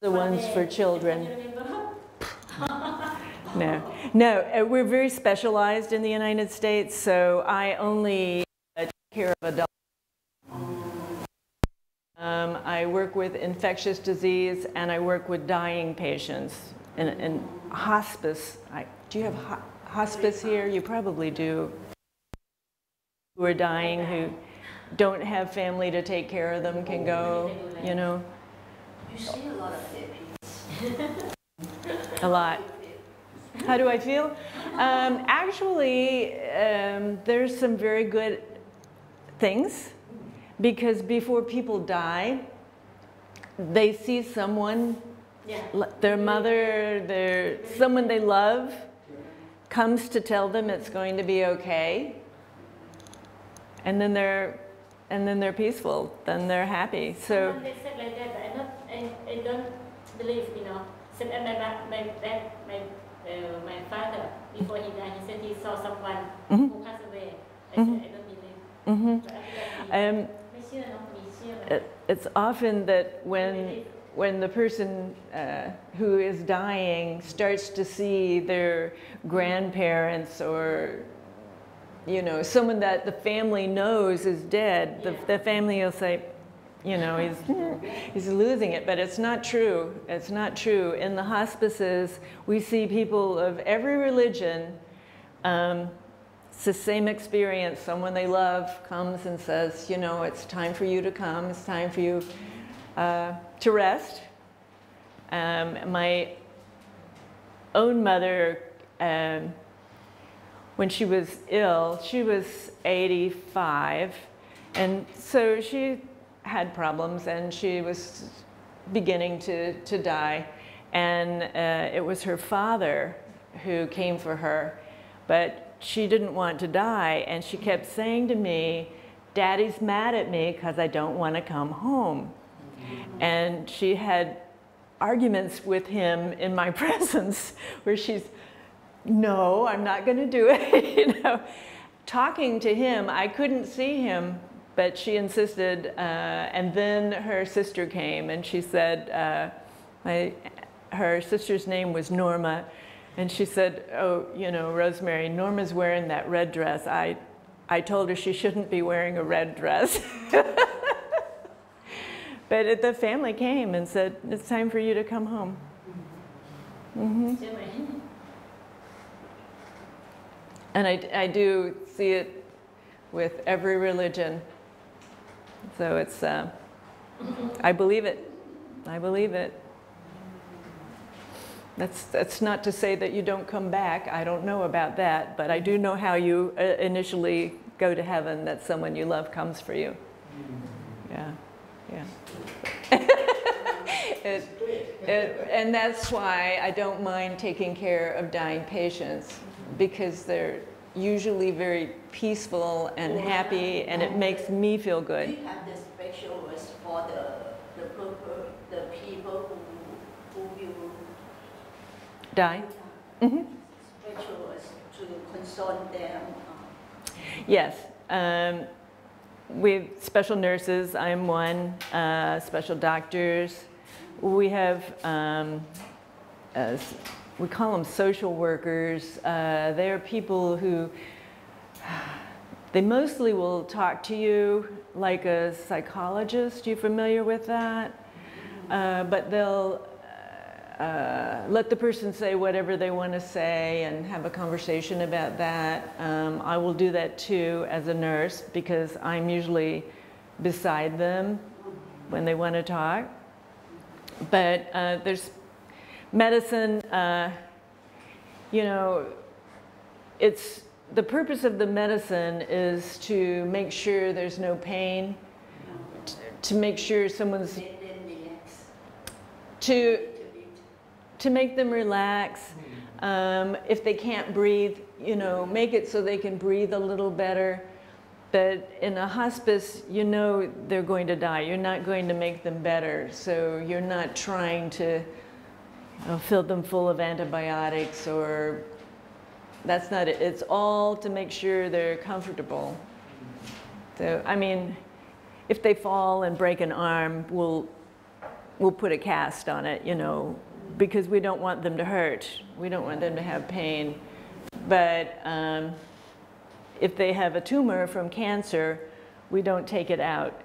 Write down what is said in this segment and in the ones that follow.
The ones for children. No, we're very specialized in the United States, so I only take care of adults. I work with infectious disease, and I work with dying patients. And hospice, do you have hospice here? You probably do. Who are dying, who don't have family to take care of them, can go, you know. You see a lot of therapies. A lot. How do I feel? Actually, there's some very good things, because before people die, they see someone, their mother, someone they love, comes to tell them it's going to be okay, and then they're peaceful, then they're happy. So. They said like that, but I don't believe, you know. Except my father, before he died, he said he saw someone who passed away. I said, I don't believe. It's often that when the person who is dying starts to see their grandparents, or you know, someone that the family knows is dead, the family will say, you know, he's losing it, but it's not true. It's not true. In the hospices, we see people of every religion. It's the same experience. Someone they love comes and says, you know, it's time for you to come. It's time for you to rest. My own mother, when she was ill, she was 85, and so she had problems, and she was beginning to die, and it was her father who came for her, but she didn't want to die, and she kept saying to me, "Daddy's mad at me because I don't want to come home." And she had arguments with him in my presence where she's, "No, I'm not going to do it," you know. Talking to him, I couldn't see him, but she insisted, and then her sister came, and she said, her sister's name was Norma, and she said, "Oh, you know, Rosemary, Norma's wearing that red dress. I told her she shouldn't be wearing a red dress." But the family came and said, "It's time for you to come home." And I do see it with every religion. So it's, I believe it. I believe it. That's not to say that you don't come back. I don't know about that, but I do know how you initially go to heaven, that someone you love comes for you. Yeah, yeah. And that's why I don't mind taking care of dying patients, because they're usually very peaceful and happy, and it makes me feel good. We have the specialists for the people who will die. Specialists to consult them. Yes. We have special nurses. I'm one. Special doctors. We have, we call them social workers. They're people who, they mostly will talk to you like a psychologist. You familiar with that? But they'll let the person say whatever they want to say and have a conversation about that. I will do that too as a nurse, because I'm usually beside them when they want to talk. But there's medicine, you know, it's, the purpose of the medicine is to make sure there's no pain, to make sure someone's, to make them relax. If they can't breathe, you know, make it so they can breathe a little better. But in a hospice, you know they're going to die. You're not going to make them better. So you're not trying to fill them full of antibiotics, or that's not it. It's all to make sure they're comfortable. So, I mean, if they fall and break an arm, we'll we'll put a cast on it, you know, because we don't want them to hurt. We don't want them to have pain. But if they have a tumor from cancer, we don't take it out.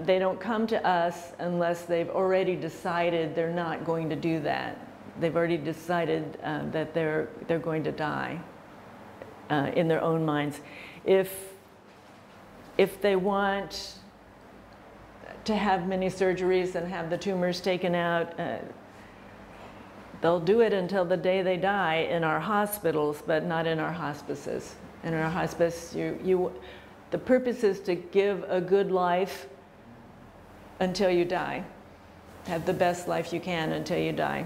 They don't come to us unless they've already decided they're not going to do that. They've already decided that they're going to die in their own minds. If they want to have many surgeries and have the tumors taken out, they'll do it until the day they die in our hospitals, but not in our hospices. In our hospice, the purpose is to give a good life until you die. Have the best life you can until you die.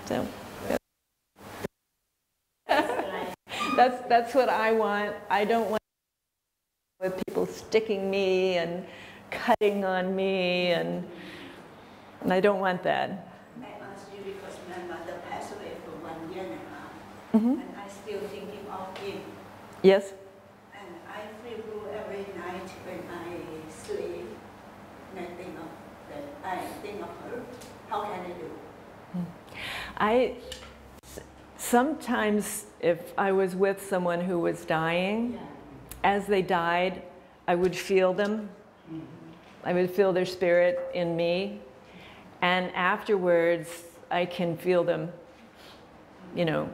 So that's what I want. I don't want with people sticking me and cutting on me, and I don't want that. I asked you because my mother passed away for 1 year and a half, Mm-hmm. and I still thinking of him. Yes. And I feel blue every night when I sleep. And I think of that. I think of her. How can I do? Sometimes if I was with someone who was dying, as they died, I would feel them. I would feel their spirit in me. And afterwards, I can feel them, you know,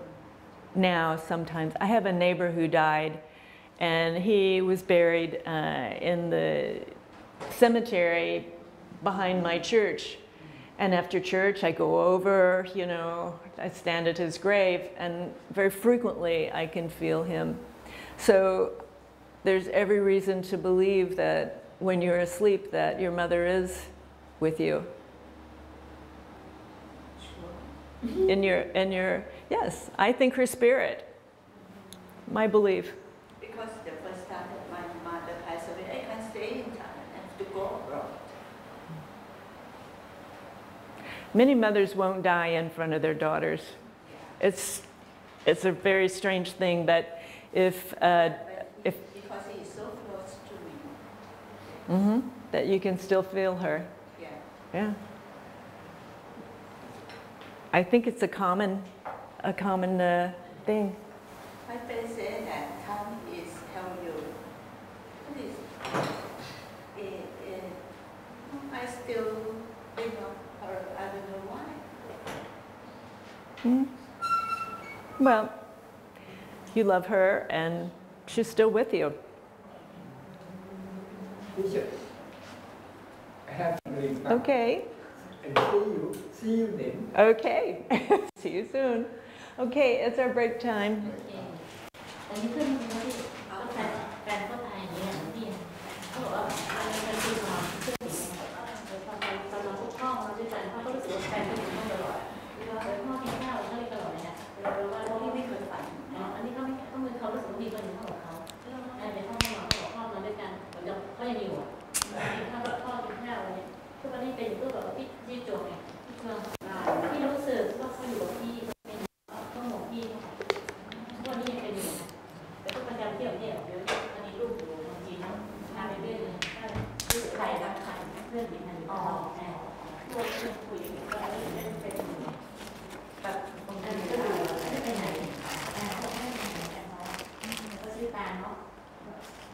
now sometimes. I have a neighbor who died, and he was buried in the cemetery behind my church. And after church, I go over, you know, I stand at his grave, and very frequently I can feel him. So there's every reason to believe that when you're asleep that your mother is with you. Sure. In your, yes, I think her spirit, my belief. Because the first time that my mother passed away, I can't stay in Thailand. I have to go abroad. Many mothers won't die in front of their daughters. Yeah. It's a very strange thing, but if because he is so close to me. mm-hmm, that you can still feel her. Yeah. Yeah. I think it's a common thing. My friend said that time is tell you. What is I still think of her. I don't know why. Mm. Well, you love her, and she's still with you. Teacher, I have something now. Okay. And see you then. Okay. See you soon. Okay, it's our break time. อันนี้เพื่อนคนที่แฟนก็ตายอย่างนี้เหมือนพี่เขาบอกว่ามันคือความเชื่อถือตอนเราพบพ่อมาด้วยกันพ่อก็รู้สึกว่าแฟนก็อยู่ตลอดพ่อกินข้าวเขาตลอดเลยนะเราว่าพี่ไม่เคยฝันอันนี้เขาไม่ต้องเป็นเขารู้สึกว่ามีคนอยู่ข้างหลังเขาในห้องนอนเขาบอกพ่อมาด้วยกันเหมือนกับเขายังอยู่กินข้าวพ่อกินข้าวอะไรทุกวันนี้เป็นอยู่ก็แบบพี่โจไงพี่รู้สึกว่าเขาอยู่กับพี่เป็นต้องหมกพี่ทุกวันนี้ยังเป็นอยู่แต่ก็ประจำเที่ยวเยอะอันนี้ลูกอยู่บางทีนะทานไปเรื่อยเลยคือใครรักใครเพื่อนดีกันอ๋อพวกเพื่อนคุยกันก็เล่นเป็นแบบบางทีก็ดูไม่ไปไหนก็ไม่ไปไหนกันเนาะก็ชื่อตาเนาะ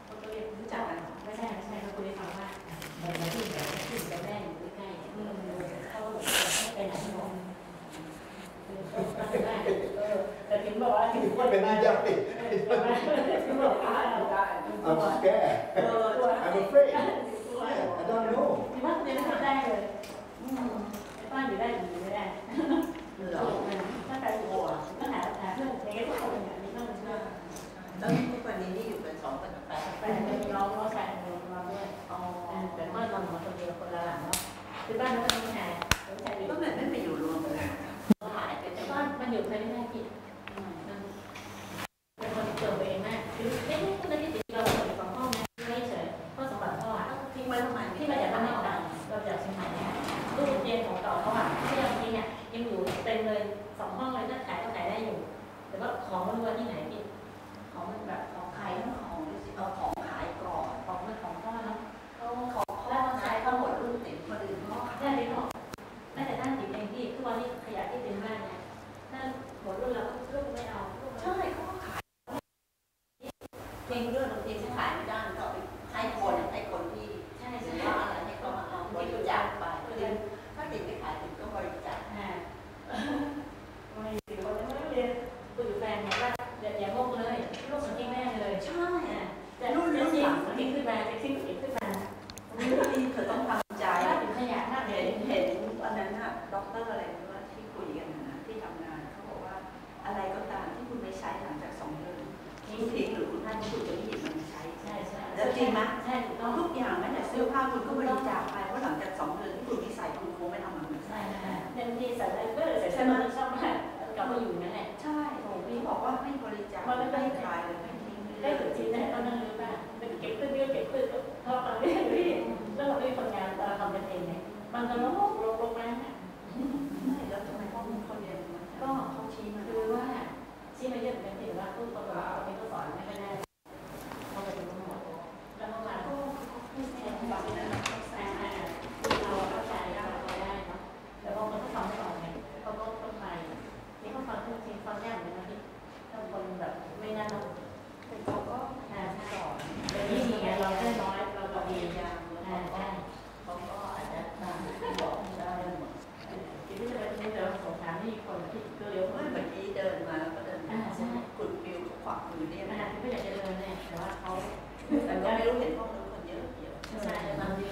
ก็เรียกรู้จักกันไม่ใช่เขาคุยให้ฟังว่าเราที่จะแม่อยู่ใกล้ๆเขาไม่ไปไหนหรอกแต่ถึงบอกว่าถึงคนเป็นที่ยับติดถึงบอกว่าI'm scared. I'm afraid. I don't know. ที่บ้านเนี่ยไม่ได้เลยบ้านอยู่ได้หรือไม่ได้ถ้าใครกลัวก็หาเพื่อนในทุกคนอย่างนี้ก็มันก็ แล้วทุกวันนี้นี่อยู่กัน2 คนกับแฟน แต่เป็นน้องก็ใส่นอนด้วยแต่ก็นอนคนเดียวคนละหลังเนาะคือบ้านนั้นก็ต้องแชร์ต้องแชร์ดี ก็เหมือนไม่ไปอยู่รวมกันหายไปแต่ บ้านมันอยู่ภายในได้กินเป็นคนเกิดเองมากคือไม่ได้คนที่ติดเราอยู่2 ห้องนะไม่เฉยพ่อสมบัติพ่อทิ้งไว้ทำไม ที่มาจากบ้านนอกเราจากเชียงใหม่เนี่ยตู้เตียงของเก่าเขาที่ยังมีเนี่ยยังอยู่เต็มเลย2 ห้องเลยถ้าขายก็ขายได้อยู่แต่ว่าของมันว่าที่ไหนพี่ของมันแบบของใครของขายก่อน ของมันของพ่อเนาะ ของแล้วใช้ทั้งหมดรุ่นติด าคไปถ้าติดไม่ขายติดก็บริจาคไม่สิคนไม่เรียนคุยกับแฟนบอกว่าอย่างงงเลยลูกเหมือนที่แม่เลยใช่แต่รุ่นหลังทิ้งขึ้นมาทิ้งขึ้นมานี่เธอต้องทำใจถึงขยะมากเลยเห็นวันนั้นน่ะด็อกเตอร์อะไรว่าที่คุยกันนะที่ทำงานเขาบอกว่าอะไรก็ตามที่คุณไม่ใช้หลังจาก2 เดือนทิ้งหรือคุณท่านคุณจะไม่หยิบมันใช้ใช่แล้วจริงไหมใช่ถูกต้องทุกอย่างแม้แต่เสื้อผ้าคุณก็บริจาคไปเพราะหลังจาก2 เดือนที่คุณไม่ใส่คุณคงไม่ทำมันใช่เต็มที่ใส่ได้เพื่อใส่เสื้อผ้าชอบมากกลับมาอยู่นั่นแหละใช่พี่บอกว่าไม่บริจาคมันไม่ขายเลยไม่ทิ้งได้ถึงจริงได้ตอนนั้นรู้ป่ะเป็นเก็บขึ้นเก็บเพราะตอนนี้แล้วเราไม่คนงานเราทำกันเองไงมันจะลงมาไม่แล้วทำไมพ่อมีคนเรียนก็เขาชี้มาคือว่าชี้มาเยอะเหมือนกันถึงว่าผู้คนเราคนนี้ก็สอนไม่ค่อยได้เขาไปดูทั้งหมดแล้วเมื่อวานก็พูดแทนฟังนะเราเข้าใจเราได้เนาะแต่บางคนเขาฟังไม่ออกไงเขาก็ต้องไปนี่เขาฟังจริงฟังยากเหมือนกันที่บางคนแบบไม่น่าต้องแต่เขาก็สอนแต่นี่มีไงเราได้น้อยเราก็ดีใช่เขาก็อาจจะบอกได้หมดคิดว่าจะเป็นเรื่องสงครามที่คนที่ก็เลี้ยวเมื่อกี้เดินมาแล้วก็เดินกุดฟิวขวามือเนี่ยไม่อยากจะเดินเนี่ยแต่ว่าเขาแต่ก็ไม่รู้เห็นพวกนั้นคนเยอะใช่บางที